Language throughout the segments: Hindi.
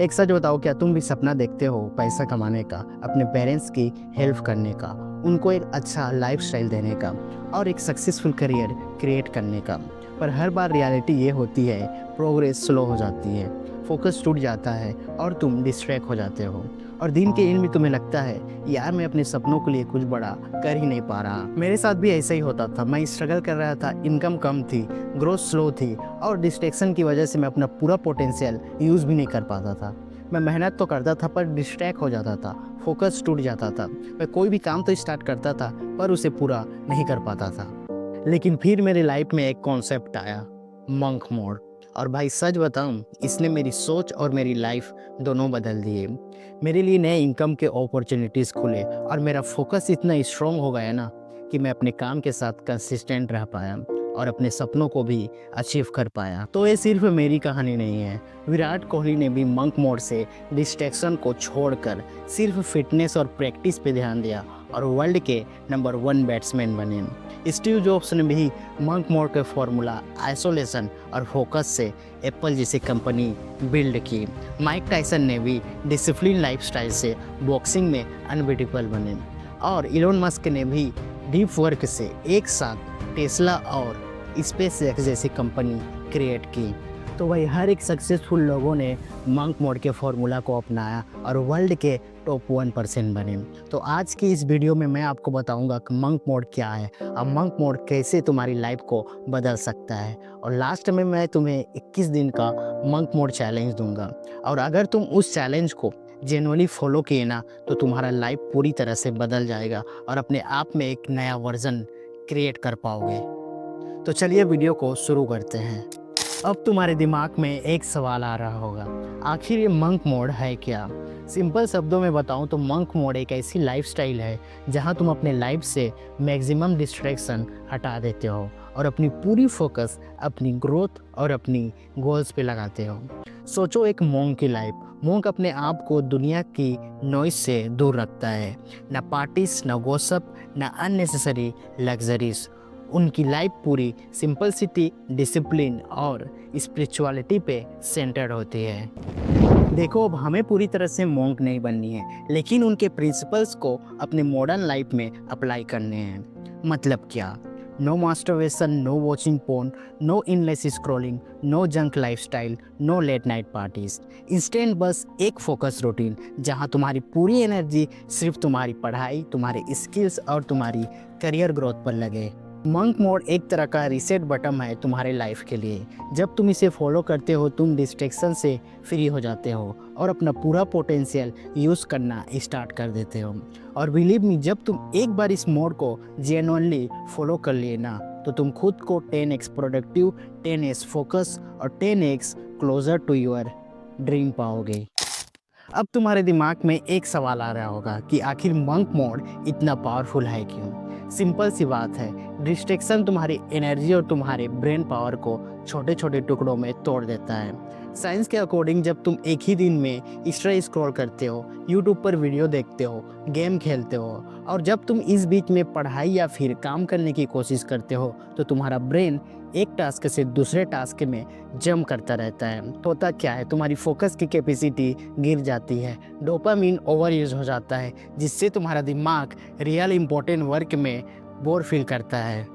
एक सच बताओ, क्या तुम भी सपना देखते हो पैसा कमाने का, अपने पेरेंट्स की हेल्प करने का, उनको एक अच्छा लाइफस्टाइल देने का और एक सक्सेसफुल करियर क्रिएट करने का? पर हर बार रियलिटी ये होती है, प्रोग्रेस स्लो हो जाती है, फोकस टूट जाता है और तुम डिस्ट्रैक्ट हो जाते हो। और दिन के एंड में तुम्हें लगता है यार मैं अपने सपनों के लिए कुछ बड़ा कर ही नहीं पा रहा। मेरे साथ भी ऐसा ही होता था। मैं स्ट्रगल कर रहा था, इनकम कम थी, ग्रोथ स्लो थी और डिस्ट्रैक्शन की वजह से मैं अपना पूरा पोटेंशियल यूज़ भी नहीं कर पाता था। मैं मेहनत तो करता था पर डिस्ट्रैक्ट हो जाता था, फोकस टूट जाता था। मैं कोई भी काम तो स्टार्ट करता था पर उसे पूरा नहीं कर पाता था। लेकिन फिर मेरी लाइफ में एक कॉन्सेप्ट आया, मंक मोड। और भाई सच बताऊं, इसने मेरी सोच और मेरी लाइफ दोनों बदल दिए। मेरे लिए नए इनकम के अपॉर्चुनिटीज़ खुले और मेरा फोकस इतना स्ट्रॉन्ग हो गया ना कि मैं अपने काम के साथ कंसिस्टेंट रह पाया और अपने सपनों को भी अचीव कर पाया। तो ये सिर्फ मेरी कहानी नहीं है। विराट कोहली ने भी मंक मोड से डिस्ट्रैक्शन को छोड़कर सिर्फ फिटनेस और प्रैक्टिस पे ध्यान दिया और वर्ल्ड के नंबर 1 बैट्समैन बने। स्टीव जॉब्स ने भी मंक मोड के फॉर्मूला आइसोलेशन और फोकस से एप्पल जैसी कंपनी बिल्ड की। माइक टायसन ने भी डिसिप्लिन लाइफस्टाइल से बॉक्सिंग में अनबिटेबल बने और इलोन मस्क ने भी डीप वर्क से एक साथ टेस्ला और स्पेस एक्स जैसी कंपनी क्रिएट की। तो भाई हर एक सक्सेसफुल लोगों ने मंक मोड के फॉर्मूला को अपनाया और वर्ल्ड के टॉप 1% बने। तो आज की इस वीडियो में मैं आपको बताऊंगा कि मंक मोड क्या है और मंक मोड कैसे तुम्हारी लाइफ को बदल सकता है। और लास्ट में मैं तुम्हें 21 दिन का मंक मोड चैलेंज दूंगा और अगर तुम उस चैलेंज को जेन्युइनली फॉलो किए ना तो तुम्हारा लाइफ पूरी तरह से बदल जाएगा और अपने आप में एक नया वर्जन क्रिएट कर पाओगे। तो चलिए वीडियो को शुरू करते हैं। अब तुम्हारे दिमाग में एक सवाल आ रहा होगा, आखिर ये मंक मोड है क्या? सिंपल शब्दों में बताऊं तो मंक मोड एक ऐसी लाइफस्टाइल है जहां तुम अपने लाइफ से मैक्सिमम डिस्ट्रैक्शन हटा देते हो और अपनी पूरी फोकस अपनी ग्रोथ और अपनी गोल्स पे लगाते हो। सोचो एक मोंग की लाइफ। मोंग अपने आप को दुनिया की नॉइस से दूर रखता है, ना पार्टीज, ना गॉसिप, ना अननेसेसरी लग्जरीज। उनकी लाइफ पूरी सिंपलिसिटी, डिसिप्लिन और स्पिरिचुअलिटी पे सेंटर्ड होती है। देखो, अब हमें पूरी तरह से मोंक नहीं बननी है, लेकिन उनके प्रिंसिपल्स को अपने मॉडर्न लाइफ में अप्लाई करने हैं। मतलब क्या? No masturbation, no watching porn, no endless scrolling, no junk lifestyle, no late night parties. Instant बस एक फोकस रूटीन जहां तुम्हारी पूरी एनर्जी सिर्फ तुम्हारी पढ़ाई, तुम्हारे स्किल्स और तुम्हारी करियर ग्रोथ पर लगे। मंक मोड एक तरह का रीसेट बटन है तुम्हारे लाइफ के लिए। जब तुम इसे फॉलो करते हो तुम डिस्ट्रैक्शन से फ्री हो जाते हो और अपना पूरा पोटेंशियल यूज़ करना स्टार्ट कर देते हो। और बिलीव मी, जब तुम एक बार इस मोड को जेन्युइनली फॉलो कर लिए ना तो तुम खुद को 10x प्रोडक्टिव, 10x फोकस और 10x closer to your dream पाओगे। अब तुम्हारे दिमाग में एक सवाल आ रहा होगा कि आखिर मंक मोड इतना पावरफुल है क्यों? सिंपल सी बात है, डिस्ट्रैक्शन तुम्हारी एनर्जी और तुम्हारे ब्रेन पावर को छोटे छोटे टुकड़ों में तोड़ देता है। साइंस के अकॉर्डिंग जब तुम एक ही दिन में इंस्टा स्क्रॉल करते हो, यूट्यूब पर वीडियो देखते हो, गेम खेलते हो और जब तुम इस बीच में पढ़ाई या फिर काम करने की कोशिश करते हो तो तुम्हारा ब्रेन एक टास्क से दूसरे टास्क में जंप करता रहता है। तो होता क्या है, तुम्हारी फोकस की कैपेसिटी गिर जाती है, डोपामिन ओवर यूज हो जाता है जिससे तुम्हारा दिमाग रियल इंपॉर्टेंट वर्क में बोर फील करता है।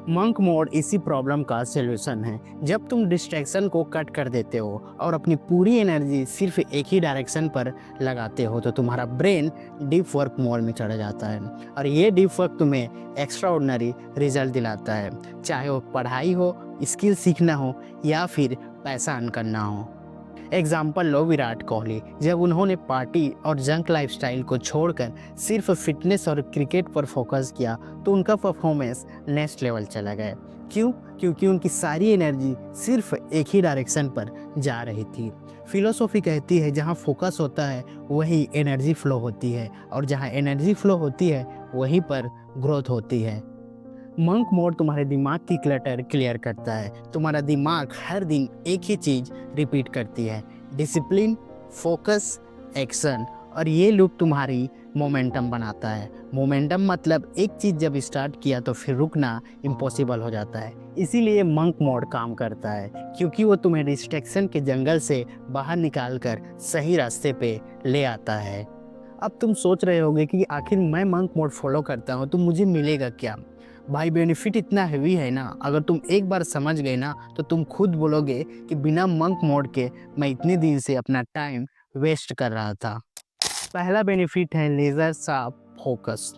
मंक मोड इसी प्रॉब्लम का सलूशन है। जब तुम डिस्ट्रैक्शन को कट कर देते हो और अपनी पूरी एनर्जी सिर्फ एक ही डायरेक्शन पर लगाते हो तो तुम्हारा ब्रेन डीप वर्क मोड में चढ़ जाता है और ये डीप वर्क तुम्हें एक्स्ट्रा ऑर्डिनरी रिजल्ट दिलाता है, चाहे वो पढ़ाई हो, स्किल सीखना हो या फिर पैसा अर्न करना हो। एग्जाम्पल लो विराट कोहली। जब उन्होंने पार्टी और जंक लाइफस्टाइल को छोड़कर सिर्फ फिटनेस और क्रिकेट पर फोकस किया तो उनका परफॉर्मेंस नेक्स्ट लेवल चला गया। क्यों? क्योंकि उनकी सारी एनर्जी सिर्फ एक ही डायरेक्शन पर जा रही थी। फिलोसॉफी कहती है जहाँ फोकस होता है वहीं एनर्जी फ्लो होती है और जहाँ एनर्जी फ्लो होती है वहीं पर ग्रोथ होती है। मंक मोड तुम्हारे दिमाग की क्लटर क्लियर करता है। तुम्हारा दिमाग हर दिन एक ही चीज़ रिपीट करती है, डिसिप्लिन, फोकस, एक्शन और ये लूप तुम्हारी मोमेंटम बनाता है। मोमेंटम मतलब एक चीज़ जब स्टार्ट किया तो फिर रुकना इम्पॉसिबल हो जाता है। इसीलिए मंक मोड काम करता है, क्योंकि वो तुम्हें डिस्ट्रैक्शन के जंगल से बाहर निकाल कर सही रास्ते पे ले आता है। अब तुम सोच रहे होगे कि आखिर मैं मंक मोड फॉलो करता हूँ तो मुझे मिलेगा क्या? भाई बेनिफिट इतना हैवी है ना, अगर तुम एक बार समझ गए ना तो तुम खुद बोलोगे कि बिना मंक मोड के मैं इतने दिन से अपना टाइम वेस्ट कर रहा था। पहला बेनिफिट है laser sharp focus.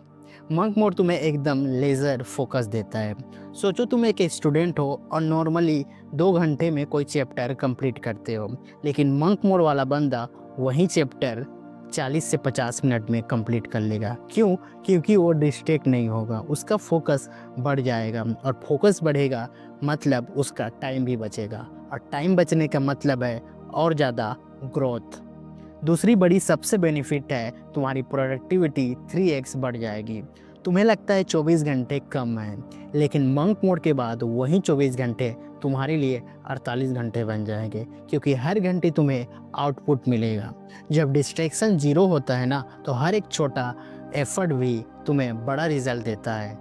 Monk mode तुम्हें एकदम लेज़र फोकस देता है। सोचो तुम एक स्टूडेंट हो और नॉर्मली 2 घंटे में कोई चैप्टर कंप्लीट करते हो, लेकिन मंक मोड वाला बंदा वही चैप्टर 40 से 50 मिनट में कंप्लीट कर लेगा। क्यों? क्योंकि वो डिस्ट्रैक्ट नहीं होगा, उसका फोकस बढ़ जाएगा, और फोकस बढ़ेगा मतलब उसका टाइम भी बचेगा, और टाइम बचने का मतलब है और ज़्यादा ग्रोथ। दूसरी बड़ी सबसे बेनिफिट है तुम्हारी प्रोडक्टिविटी 3x बढ़ जाएगी। तुम्हें लगता है 24 घंटे कम है, लेकिन मंक मोड के बाद वही 24 घंटे तुम्हारे लिए 48 घंटे बन जाएंगे, क्योंकि हर घंटे तुम्हें आउटपुट मिलेगा। जब डिस्ट्रैक्शन जीरो होता है ना, तो हर एक छोटा एफर्ट भी तुम्हें बड़ा रिजल्ट देता है।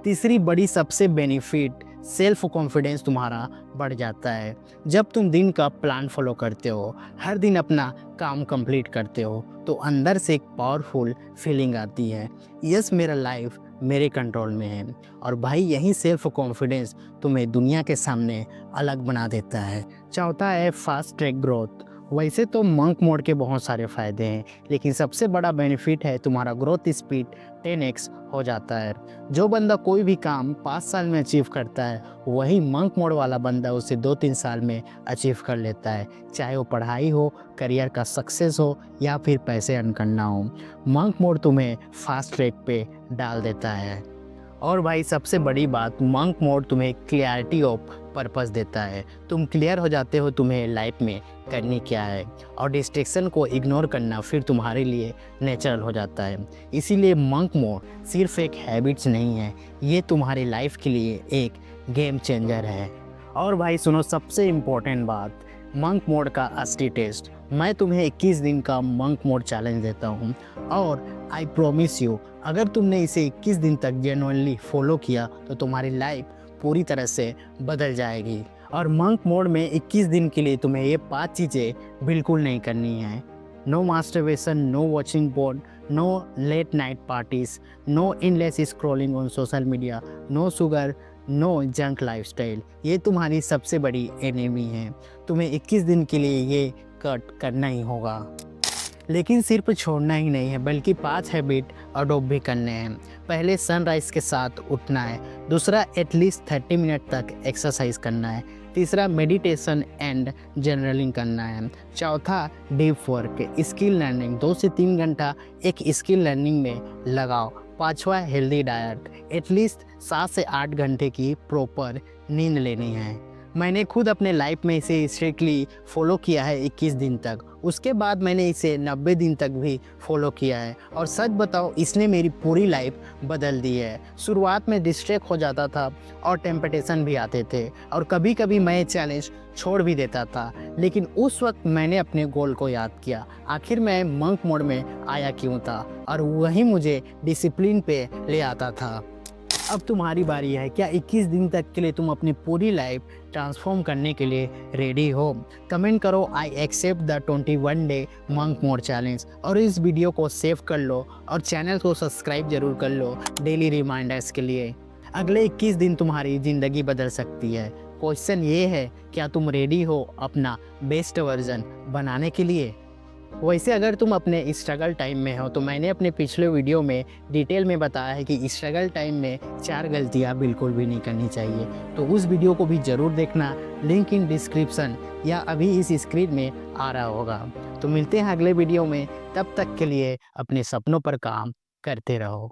तीसरी बड़ी सबसे बेनिफिट सेल्फ कॉन्फिडेंस तुम्हारा बढ़ जाता है। जब तुम दिन का प्लान फॉलो करते हो, हर दिन अपना काम कंप्लीट करते हो, तो अंदर से एक पावरफुल फीलिंग आती है, यस मेरा लाइफ मेरे कंट्रोल में है। और भाई यही सेल्फ कॉन्फिडेंस तुम्हें दुनिया के सामने अलग बना देता है। चौथा है फास्ट ट्रैक ग्रोथ। वैसे तो मंक मोड के बहुत सारे फ़ायदे हैं, लेकिन सबसे बड़ा बेनिफिट है तुम्हारा ग्रोथ स्पीड 10x हो जाता है। जो बंदा कोई भी काम 5 साल में अचीव करता है, वही मंक मोड वाला बंदा उसे 2-3 साल में अचीव कर लेता है, चाहे वो पढ़ाई हो, करियर का सक्सेस हो, या फिर पैसे अर्न करना हो। मंक मोड तुम्हें फास्ट ट्रैक पे डाल देता है। और भाई सबसे बड़ी बात, मंक मोड तुम्हें क्लियरिटी ऑफ पर्पस देता है। तुम क्लियर हो जाते हो तुम्हें लाइफ में करनी क्या है, और डिस्ट्रैक्शन को इग्नोर करना फिर तुम्हारे लिए नेचुरल हो जाता है। इसीलिए मंक मोड सिर्फ एक हैबिट्स नहीं है, ये तुम्हारी लाइफ के लिए एक गेम चेंजर है। और भाई सुनो सबसे इम्पोर्टेंट बात, मंक मोड का असली टेस्ट। मैं तुम्हें 21 दिन का मंक मोड चैलेंज देता हूँ, और आई प्रॉमिस यू, अगर तुमने इसे 21 दिन तक जेन्युइनली फॉलो किया तो तुम्हारी लाइफ पूरी तरह से बदल जाएगी। और मंक मोड में 21 दिन के लिए तुम्हें ये 5 चीज़ें बिल्कुल नहीं करनी है। No masturbation, no watching porn, no late night parties, no endless scrolling on social media, no sugar, no junk lifestyle. ये तुम्हारी सबसे बड़ी एनिमी है। तुम्हें 21 दिन के लिए ये कट करना ही होगा। लेकिन सिर्फ छोड़ना ही नहीं है, बल्कि 5 हैबिट अडॉप्ट भी करने हैं। पहले सनराइज़ के साथ उठना है। दूसरा एटलीस्ट 30 मिनट तक एक्सरसाइज करना है। तीसरा मेडिटेशन एंड जर्नलिंग करना है। चौथा डीप वर्क, स्किल लर्निंग, 2 से 3 घंटा एक स्किल लर्निंग में लगाओ। पाँचवा हेल्दी डाइट, एटलीस्ट 7 से 8 घंटे की प्रॉपर नींद लेनी है। मैंने खुद अपने लाइफ में इसे स्ट्रिक्टली फॉलो किया है 21 दिन तक। उसके बाद मैंने इसे 90 दिन तक भी फॉलो किया है, और सच बताओ इसने मेरी पूरी लाइफ बदल दी है। शुरुआत में डिस्ट्रैक्ट हो जाता था और टेम्पटेशन भी आते थे, और कभी कभी मैं चैलेंज छोड़ भी देता था, लेकिन उस वक्त मैंने अपने गोल को याद किया, आखिर मैं मंक मोड में आया क्यों था, और वही मुझे डिसिप्लिन पे ले आता था। अब तुम्हारी बारी है, क्या 21 दिन तक के लिए तुम अपनी पूरी लाइफ ट्रांसफॉर्म करने के लिए रेडी हो? कमेंट करो I accept the 21 day monk mode challenge, और इस वीडियो को सेव कर लो और चैनल को सब्सक्राइब जरूर कर लो डेली रिमाइंडर्स के लिए। अगले 21 दिन तुम्हारी ज़िंदगी बदल सकती है। क्वेश्चन ये है, क्या तुम रेडी हो अपना बेस्ट वर्जन बनाने के लिए? वैसे अगर तुम अपने स्ट्रगल टाइम में हो तो मैंने अपने पिछले वीडियो में डिटेल में बताया है कि स्ट्रगल टाइम में 4 गलतियां बिल्कुल भी नहीं करनी चाहिए, तो उस वीडियो को भी ज़रूर देखना। लिंक इन डिस्क्रिप्शन या अभी इस स्क्रीन में आ रहा होगा। तो मिलते हैं अगले वीडियो में, तब तक के लिए अपने सपनों पर काम करते रहो।